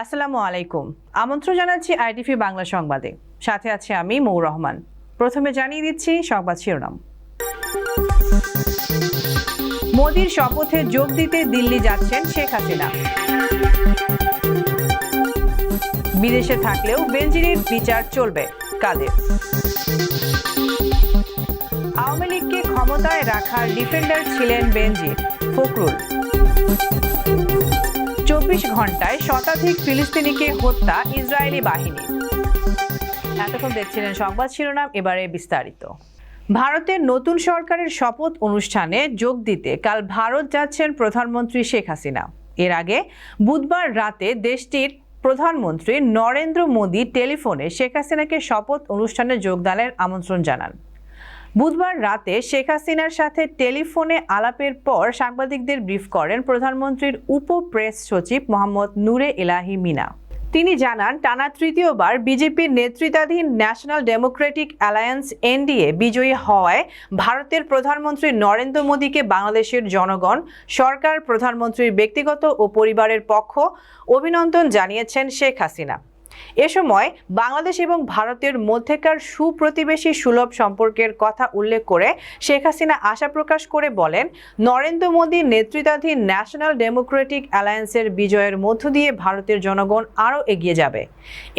আসসালামু আলাইকুম। আমন্ত্রণ জানাচ্ছি আইটিভি বাংলা সংবাদে। সাথে আছে আমি মৌ রহমান। প্রথমে জানিয়ে দিচ্ছি সংবাদ শিরোনাম। মোদির শপথে যোগ দিতে দিল্লি যাচ্ছেন শেখ হাসিনা। বিদেশে থাকলেও বেনজিরের বিচার চলবে, কাদের? আওয়ামী লীগকে ক্ষমতায় রাখার ডিফেন্ডার ছিলেন বেনজির, ফখরুল। 24 ঘন্টায় শতাধিক ফিলিস্তিনিকে হত্যা ইসরায়েলি বাহিনী। এতক্ষণ দেখছিলেন সংবাদ শিরোনাম, এবারে বিস্তারিত। ভারতের নতুন সরকারের শপথ অনুষ্ঠানে যোগ দিতে কাল ভারত যাচ্ছেন প্রধানমন্ত্রী শেখ হাসিনা। এর আগে বুধবার রাতে দেশটির প্রধানমন্ত্রী নরেন্দ্র মোদী টেলিফোনে শেখ হাসিনাকে শপথ অনুষ্ঠানে যোগদানের আমন্ত্রণ জানান। বুধবার রাতে শেখ হাসিনার সাথে টেলিফোনে আলাপের পর সাংবাদিকদের ব্রিফ করেন প্রধানমন্ত্রীর উপ প্রেস সচিব মোহাম্মদ নূরে ইলাহি মিনা। তিনি জানান, টানা তৃতীয়বার বিজেপির নেতৃত্বাধীন ন্যাশনাল ডেমোক্রেটিক অ্যালায়েন্স এনডিএ বিজয়ী হওয়ায় ভারতের প্রধানমন্ত্রী নরেন্দ্র মোদীকে বাংলাদেশের জনগণ, সরকার, প্রধানমন্ত্রীর ব্যক্তিগত ও পরিবারের পক্ষ অভিনন্দন জানিয়েছেন শেখ হাসিনা। এ সময় বাংলাদেশ এবং ভারতের মধ্যেকার সুপ্রতিবেশী সুলভ সম্পর্কের কথা উল্লেখ করে শেখ হাসিনা আশা প্রকাশ করে বলেন, নরেন্দ্র মোদীর নেতৃত্বাধীন ন্যাশনাল ডেমোক্রেটিক অ্যালায়েন্সের বিজয়ের মধ্য দিয়ে ভারতের জনগণ আরও এগিয়ে যাবে।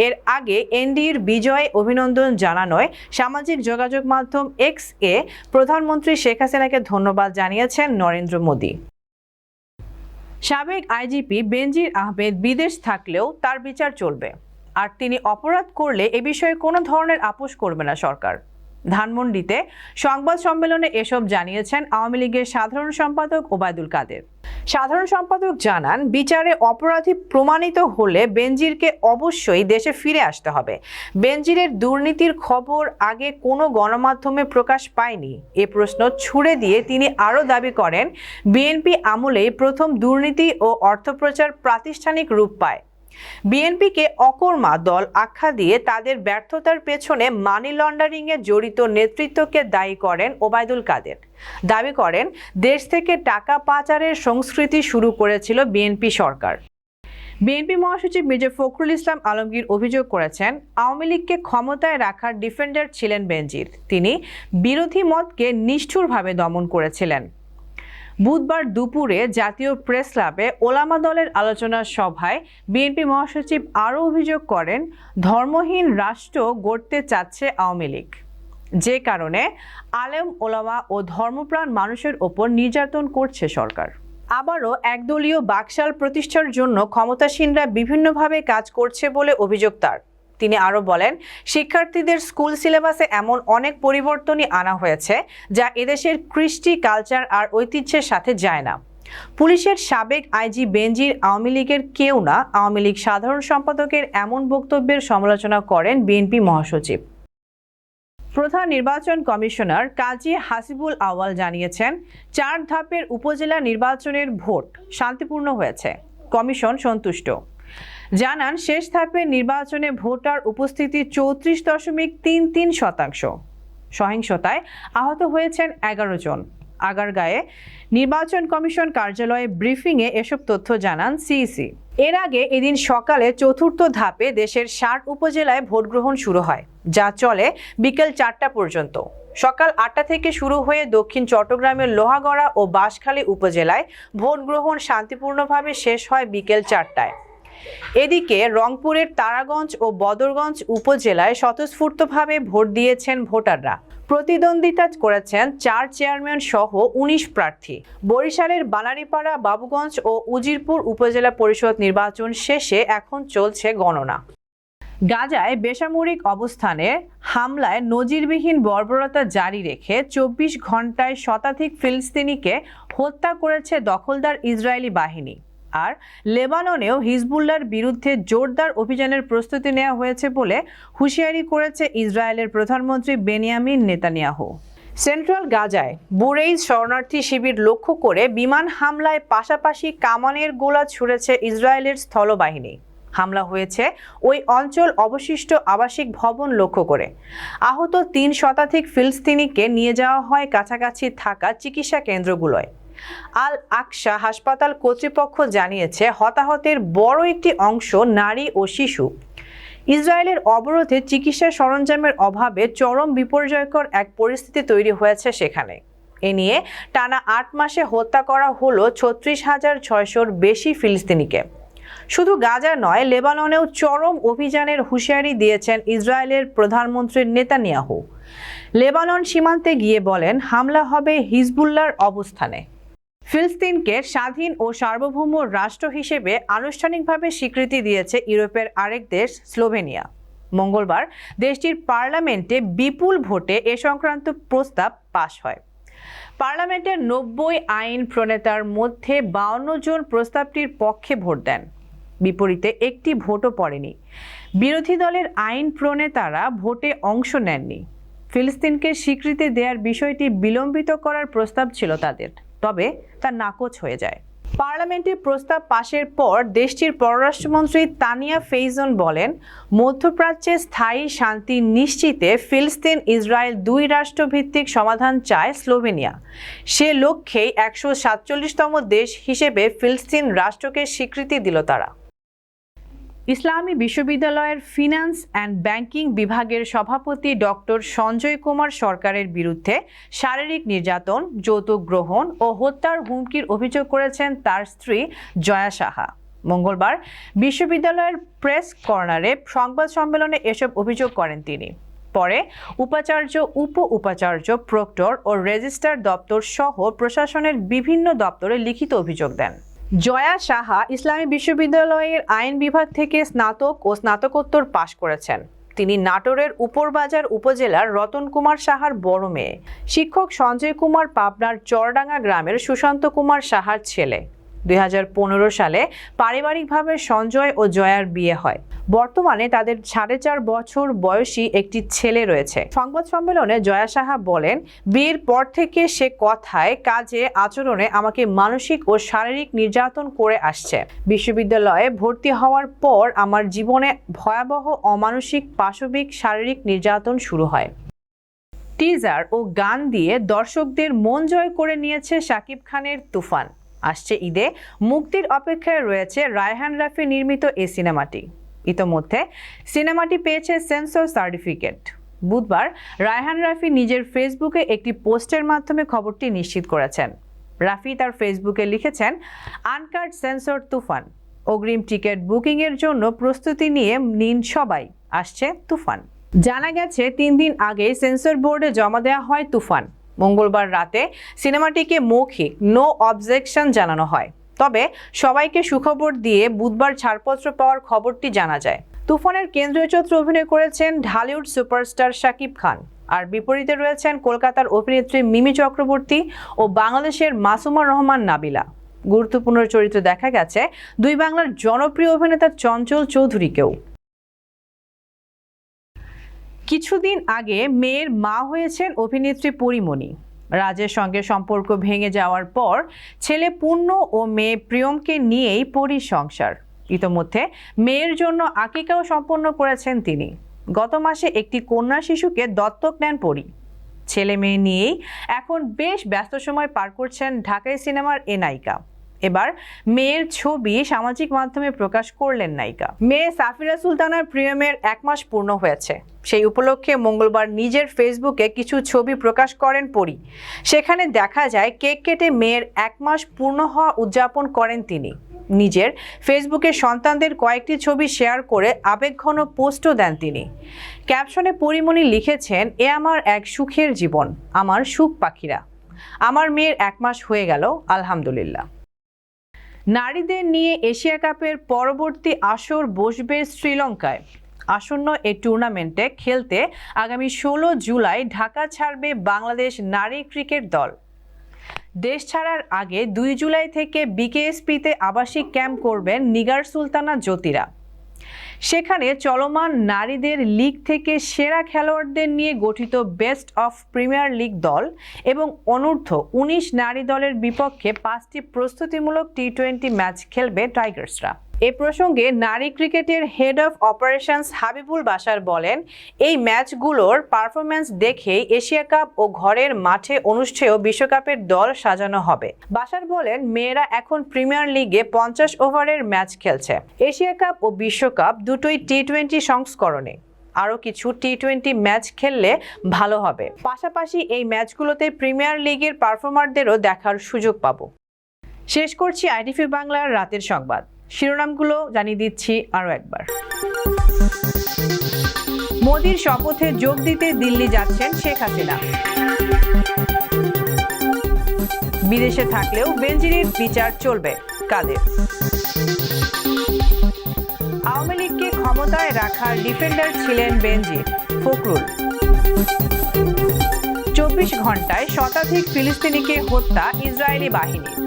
এর আগে এনডিএর বিজয়ে অভিনন্দন জানানোয় সামাজিক যোগাযোগ মাধ্যম এক্স এ প্রধানমন্ত্রী শেখ হাসিনাকে ধন্যবাদ জানিয়েছেন নরেন্দ্র মোদী। সাবেক আইজিপি বেনজির আহমেদ বিদেশ থাকলেও তার বিচার চলবে, আর তিনি অপরাধ করলে এ বিষয়ে কোনো ধরনের আপোষ করবে না সরকার। ধানমন্ডিতে সংবাদ সম্মেলনে এসব জানিয়েছেন আওয়ামী লীগের সাধারণ সম্পাদক ওবায়দুল কাদের। সাধারণ সম্পাদক জানান, বিচারে অপরাধী প্রমাণিত হলে বেনজিরকে অবশ্যই দেশে ফিরে আসতে হবে। বেনজিরের দুর্নীতির খবর আগে কোনো গণমাধ্যমে প্রকাশ পায়নি। এ প্রশ্ন ছুড়ে দিয়ে তিনি আরও দাবি করেন, বিএনপি আমলেই প্রথম দুর্নীতি ও অর্থপ্রচার প্রাতিষ্ঠানিক রূপ পায়। বিএনপিকে অকর্মা দল আখ্যা দিয়ে তাদের ব্যর্থতার পেছনে মানি লন্ডারিংয়ে জড়িত নেতৃত্বকে দায়ী করেন ওবায়দুল কাদের। দাবি করেন, দেশ থেকে টাকা পাচারের সংস্কৃতি শুরু করেছিল বিএনপি সরকার। বিএনপি মহাসচিব মির্জা ফখরুল ইসলাম আলমগীর অভিযোগ করেছেন, আওয়ামী লীগকে ক্ষমতায় রাখার ডিফেন্ডার ছিলেন বেনজির। তিনি বিরোধী মতকে নিষ্ঠুরভাবে দমন করেছিলেন। বুধবার দুপুরে জাতীয় প্রেস ক্লাবে ওলামা দলের আলোচনা সভায় বিএনপি মহাসচিব আরও অভিযোগ করেন, ধর্মহীন রাষ্ট্র গড়তে চাচ্ছে আওয়ামী লীগ, যে কারণে আলেম, ওলামা ও ধর্মপ্রাণ মানুষের ওপর নির্যাতন করছে সরকার। আবারও একদলীয় বাকশাল প্রতিষ্ঠার জন্য ক্ষমতাসীনরা বিভিন্নভাবে কাজ করছে বলে অভিযোগ তার। তিনি আরও বলেন, শিক্ষার্থীদের স্কুল সিলেবাসে এমন অনেক পরিবর্তনই আনা হয়েছে যা এদেশের কৃষ্টি, কালচার আর ঐতিহ্যের সাথে যায় না। পুলিশের সাবেক আইজি বেনজির আওয়ামী লীগের কেউ না। আওয়ামী লীগ সাধারণ সম্পাদকের এমন বক্তব্যের সমালোচনা করেন বিএনপি মহাসচিব। প্রধান নির্বাচন কমিশনার কাজী হাসিবুল আওয়াল জানিয়েছেন, 4 ধাপের উপজেলা নির্বাচনের ভোট শান্তিপূর্ণ হয়েছে। কমিশন সন্তুষ্ট। জানান, শেষ ধাপের নির্বাচনে ভোটার উপস্থিতি 34.33%। সহিংসতায় আহত হয়েছেন 11 জন। আগারগাঁয়ে নির্বাচন কমিশন কার্যালয়ে ব্রিফিংয়ে এসব তথ্য জানান সিইসি। এর আগে এদিন সকালে 4র্থ ধাপে দেশের 60 উপজেলায় ভোট গ্রহণ শুরু হয়, যা চলে বিকেল 4টা পর্যন্ত। সকাল 8টা থেকে শুরু হয়ে দক্ষিণ চট্টগ্রামের লোহাগড়া ও বাঁশখালী উপজেলায় ভোট গ্রহণ শান্তিপূর্ণভাবে শেষ হয় বিকেল 4টায়। এদিকে রংপুরের তারাগঞ্জ ও বদরগঞ্জ উপজেলায় স্বতঃস্ফূর্তভাবে ভোট দিয়েছেন ভোটাররা। প্রতিদ্বন্দ্বিতা করেছেন 4 চেয়ারম্যান সহ 19 প্রার্থী। বরিশালের বানারীপাড়া, বাবুগঞ্জ ও উজিরপুর উপজেলা পরিষদ নির্বাচন শেষে এখন চলছে গণনা। গাজায় বেসামরিক অবস্থানে হামলায় নজিরবিহীন বর্বরতা জারি রেখে 24 ঘন্টায় শতাধিক ফিলিস্তিনিকে হত্যা করেছে দখলদার ইসরায়েলি বাহিনী। আর লেবাননেও হিজবুল্লাহর বিরুদ্ধে জোরদার অভিযানের প্রস্তুতি নেওয়া হয়েছে বলে হুঁশিয়ারি করেছে ইসরায়েলের প্রধানমন্ত্রী বেনিয়ামিন নেতানিয়াহু। সেন্ট্রাল গাজায় বুরেইজ শরণার্থী শিবির লক্ষ্য করে বিমান হামলায় পাশাপাশি কামানের গোলা ছুড়েছে ইসরায়েলের স্থলবাহিনী। হামলা হয়েছে ওই অঞ্চল অবশিষ্ট আবাসিক ভবন লক্ষ্য করে। আহত 3 শতাধিক ফিলিস্তিনিকে নিয়ে যাওয়া হয় কাছাকাছি থাকা চিকিৎসা কেন্দ্রগুলোয়। আল আকসা হাসপাতাল কর্তৃপক্ষ জানিয়েছে, হতাহতের বড় একটি অংশ নারী ও শিশু। ইসরায়েলের অবরোধে চিকিৎসা সরঞ্জামের অভাবে চরম বিপর্যয়কর এক পরিস্থিতি তৈরি হয়েছে সেখানে। এ নিয়ে টানা ৮ মাসে হত্যা করা হলো ৩৬,৬০০-র বেশি ফিলিস্তিনিকে। শুধু গাজা নয়, লেবাননেও চরম অভিযানের হুঁশিয়ারি দিয়েছেন ইসরায়েলের প্রধানমন্ত্রী নেতানিয়াহু। লেবানন সীমান্তে গিয়ে বলেন, হামলা হবে হিজবুল্লাহর অবস্থানে। ফিলিস্তিনকে স্বাধীন ও সার্বভৌম রাষ্ট্র হিসেবে আনুষ্ঠানিকভাবে স্বীকৃতি দিয়েছে ইউরোপের আরেক দেশ স্লোভেনিয়া। মঙ্গলবার দেশটির পার্লামেন্টে বিপুল ভোটে এ সংক্রান্ত প্রস্তাব পাশ হয়। পার্লামেন্টের ৯০ আইন প্রণেতার মধ্যে ৫২ জন প্রস্তাবটির পক্ষে ভোট দেন। বিপরীতে একটি ভোটও পড়েনি। বিরোধী দলের আইন প্রণেতারা ভোটে অংশ নেননি। ফিলিস্তিনকে স্বীকৃতি দেওয়ার বিষয়টি বিলম্বিত করার প্রস্তাব ছিল তাদের, তবে তা নাকচ হয়ে যায়। পার্লামেন্টে প্রস্তাব পাশের পর দেশটির পররাষ্ট্রমন্ত্রী তানিয়া ফেইজন বলেন, মধ্যপ্রাচ্যে স্থায়ী শান্তি নিশ্চিতে ফিলিস্তিন ইসরায়েল ২ রাষ্ট্রভিত্তিক সমাধান চায় স্লোভেনিয়া। সে লক্ষ্যেই ১৪৭তম দেশ হিসেবে ফিলিস্তিন রাষ্ট্রকে স্বীকৃতি দিল তারা। ইসলামী বিশ্ববিদ্যালয়ের ফিন্যান্স অ্যান্ড ব্যাংকিং বিভাগের সভাপতি ডক্টর সঞ্জয় কুমার সরকারের বিরুদ্ধে শারীরিক নির্যাতন, যৌতুক গ্রহণ ও হত্যার হুমকির অভিযোগ করেছেন তার স্ত্রী জয়া সাহা। মঙ্গলবার বিশ্ববিদ্যালয়ের প্রেস কর্নারে সংবাদ সম্মেলনে এসব অভিযোগ করেন তিনি। পরে উপাচার্য, উপ উপাচার্য, প্রক্টর ও রেজিস্ট্রার দপ্তর সহ প্রশাসনের বিভিন্ন দপ্তরে লিখিত অভিযোগ দেন। জয়া সাহা ইসলামী বিশ্ববিদ্যালয়ের আইন বিভাগ থেকে স্নাতক ও স্নাতকোত্তর পাশ করেছেন। তিনি নাটোরের উপরবাজার উপজেলার রতন কুমার সাহার বড় মেয়ে। শিক্ষক সঞ্জয় কুমার পাবনার চরডাঙ্গা গ্রামের সুশান্ত কুমার সাহার ছেলে। ২০১৫ সালে পারিবারিকভাবে সঞ্জয় ও জয়ার বিয়ে হয়। বর্তমানে তাদের ৪.৫ বছর বয়সী একটি ছেলে রয়েছে। সংবাদ সম্মেলনে জয়া সাহা বলেন, বিয়ের পর থেকে সে কথায়, কাজে, আচরণে আমাকে মানসিক ও শারীরিক নির্যাতন করে আসছে। বিশ্ববিদ্যালয়ে ভর্তি হওয়ার পর আমার জীবনে ভয়াবহ অমানসিক, পাশবিক, শারীরিক নির্যাতন শুরু হয়। টিজার ও গান দিয়ে দর্শকদের মন জয় করে নিয়েছে শাকিব খানের তুফান। আসছে ঈদে মুক্তির অপেক্ষায় রয়েছে রায়হান রাফি নির্মিত এই সিনেমাটি। ইতোমধ্যে সিনেমাটি পেয়েছে সেন্সর সার্টিফিকেট। বুধবার রায়হান রাফি নিজের ফেসবুকে একটি পোস্টের মাধ্যমে খবরটি নিশ্চিত করেছেন। রাফি তার ফেসবুকে লিখেছেন, আনকাট সেন্সর তুফান, অগ্রিম টিকিট বুকিংয়ের জন্য প্রস্তুতি নিয়ে নিন সবাই, আসছে তুফান। জানা গেছে ৩ দিন আগে সেন্সর বোর্ডে জমা দেওয়া হয় তুফান। মঙ্গলবার রাতে সিনেমাটিকে মৌখিক নো অবজেকশন জানানো হয়। তবে সবাইকে সুখবর দিয়ে বুধবার ছাড়পত্র পাওয়ার খবরটি জানা যায়। তুফানের কেন্দ্রীয় চরিত্রে অভিনয় করেছেন ঢালিউড সুপারস্টার শাকিব খান, আর বিপরীতে রয়েছেন কলকাতার অভিনেত্রী মিমি চক্রবর্তী ও বাংলাদেশের মাসুমা রহমান নাবিলা। গুরুত্বপূর্ণ চরিত্রে দেখা গেছে ২ বাংলার জনপ্রিয় অভিনেতা চঞ্চল চৌধুরীকেও। কিছুদিন আগে মেয়ের মা হয়েছেন অভিনেত্রী পরীমণি। রাজের সঙ্গে সম্পর্ক ভেঙে যাওয়ার পর ছেলে পূর্ণ ও মেয়ে প্রিয়মকে নিয়েই পরীর সংসার। ইতোমধ্যে মেয়ের জন্য আকিকাও সম্পন্ন করেছেন তিনি। গত মাসে একটি কন্যা শিশুকে দত্তক নেন পরী। ছেলে মেয়ে নিয়েই এখন বেশ ব্যস্ত সময় পার করছেন ঢাকাই সিনেমার এ নায়িকা। এবার মেয়ের ছবি সামাজিক মাধ্যমে প্রকাশ করলেন নায়িকা। মেয়ে সাফিরা সুলতানার প্রিয়মের ১ মাস পূর্ণ হয়েছে। সেই উপলক্ষে মঙ্গলবার নিজের ফেসবুকে কিছু ছবি প্রকাশ করেন পরী। সেখানে দেখা যায় কেক কেটে মেয়ের ১ মাস পূর্ণ হওয়া উদযাপন করেন তিনি। নিজের ফেসবুকে সন্তানদের কয়েকটি ছবি শেয়ার করে আবেগঘন পোস্টও দেন তিনি। ক্যাপশনে পরীমণি লিখেছেন, এ আমার এক সুখের জীবন, আমার সুখ পাখিরা। আমার মেয়ের ১ মাস হয়ে গেল, আলহামদুলিল্লাহ। নারীদের নিয়ে এশিয়া কাপের পরবর্তী আসর বসবে শ্রীলঙ্কায়। আসন্ন এই টুর্নামেন্টে খেলতে আগামী ১৬ জুলাই ঢাকা ছাড়বে বাংলাদেশ নারী ক্রিকেট দল। দেশ ছাড়ার আগে ২ জুলাই থেকে বিকেএসপিতে আবাসিক ক্যাম্প করবেন নিগার সুলতানা জ্যোতিরা। সেখানে চলমান নারীদের লিগ থেকে সেরা খেলোয়াড়দের নিয়ে গঠিত বেস্ট অফ প্রিমিয়ার লিগ দল এবং অনূর্ধ্ব ১৯ নারী দলের বিপক্ষে ৫টি প্রস্তুতিমূলক টি-20 ম্যাচ খেলবে টাইগার্সরা। এ প্রসঙ্গে নারী ক্রিকেটের head of operations Habibul Bashar বলেন, এই ম্যাচগুলোর পারফরম্যান্স দেখেই এশিয়া কাপ ও ঘরের মাঠে অনুষ্ঠেয় বিশ্বকাপের দল সাজানো হবে। বাশার বলেন, মেয়েরা এখন প্রিমিয়ার লিগে 50 ওভারের ম্যাচ খেলছে। এশিয়া কাপ ও বিশ্বকাপ দুটোই টি-20 সংস্করণে। আরও কিছু টি-20 ম্যাচ খেললে ভালো হবে। পাশাপাশি এই ম্যাচগুলোতে প্রিমিয়ার লিগের পারফর্মারদেরও দেখার সুযোগ পাবো। শেষ করছি আইটিভি বাংলার রাতের সংবাদ। শিরোনামগুলো জানিয়ে দিচ্ছি আরও একবার। মোদির শপথে যোগ দিতে দিল্লি যাচ্ছেন শেখ হাসিনা। বিদেশে থাকলেও বেনজিরের বিচার চলবে, কাদের? আওয়ামী লীগকে ক্ষমতায় রাখার ডিফেন্ডার ছিলেন বেনজির, ফখরুল। 24 ঘন্টায় শতাধিক ফিলিস্তিনিকে হত্যা ইসরায়েলি বাহিনী।